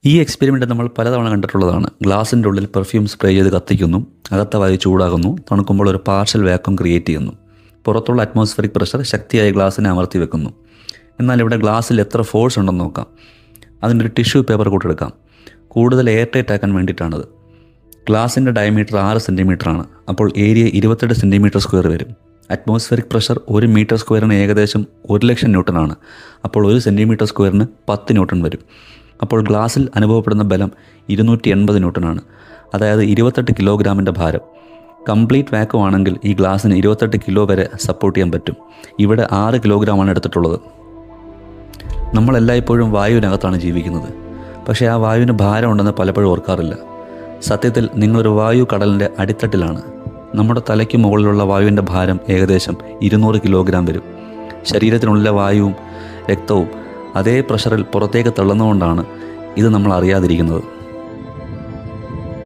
ഈ എക്സ്പെരിമെൻ്റ് നമ്മൾ പലതവണ കണ്ടിട്ടുള്ളതാണ്. ഗ്ലാസിൻ്റെ ഉള്ളിൽ പെർഫ്യൂം സ്പ്രേ ചെയ്ത് കത്തിക്കുന്നു, അകത്ത വായു ചൂടാകുന്നു, തണുക്കുമ്പോൾ ഒരു പാർഷ്യൽ വാക്വം ക്രിയേറ്റ് ചെയ്യുന്നു. പുറത്തുള്ള അറ്റ്മോസ്ഫിയറിക് പ്രഷർ ശക്തിയായി ഗ്ലാസിനെ അമർത്തി വെക്കുന്നു. എന്നാൽ ഇവിടെ ഗ്ലാസ്സിൽ എത്ര ഫോഴ്സ് ഉണ്ടെന്ന് നോക്കാം. അതിൻ്റെ ഒരു ടിഷ്യൂ പേപ്പർ കൂട്ടെടുക്കാം. കൂടുതൽ എയർ ടൈറ്റ് ആക്കാൻ വേണ്ടിയിട്ടാണത്. ഗ്ലാസിൻ്റെ ഡയമീറ്റർ 6 സെൻറ്റിമീറ്ററാണ്. അപ്പോൾ ഏരിയ 28 സെൻറ്റിമീറ്റർ സ്ക്വയർ വരും. അറ്റ്മോസ്ഫിയറിക് പ്രഷർ 1 മീറ്റർ സ്ക്വയറിന് ഏകദേശം 1,00,000 ന്യൂട്ടനാണ്. അപ്പോൾ 1 സെൻറ്റിമീറ്റർ സ്ക്വയറിന് 10 ന്യൂട്ടൺ വരും. അപ്പോൾ ഗ്ലാസ്സിൽ അനുഭവപ്പെടുന്ന ബലം 280 ന്യൂട്ടനാണ്. അതായത് 28 കിലോഗ്രാമിൻ്റെ ഭാരം. കംപ്ലീറ്റ് വാക്വം ആണെങ്കിൽ ഈ ഗ്ലാസ്സിന് 28 കിലോ വരെ സപ്പോർട്ട് ചെയ്യാൻ പറ്റും. ഇവിടെ 6 കിലോഗ്രാമാണ് എടുത്തിട്ടുള്ളത്. നമ്മളെല്ലായ്പ്പോഴും വായുവിനകത്താണ് ജീവിക്കുന്നത്. പക്ഷേ ആ വായുവിന് ഭാരമുണ്ടെന്ന് പലപ്പോഴും ഓർക്കാറില്ല. സത്യത്തിൽ നിങ്ങളൊരു വായു കടലിൻ്റെ അടിത്തട്ടിലാണ്. നമ്മുടെ തലയ്ക്ക് മുകളിലുള്ള വായുവിൻ്റെ ഭാരം ഏകദേശം 200 കിലോഗ്രാം വരും. ശരീരത്തിനുള്ളിലെ വായുവും രക്തവും അതേ പ്രഷറിൽ പുറത്തേക്ക് തള്ളുന്നതുകൊണ്ടാണ് ഇത് നമ്മൾ അറിയാതിരിക്കുന്നത്.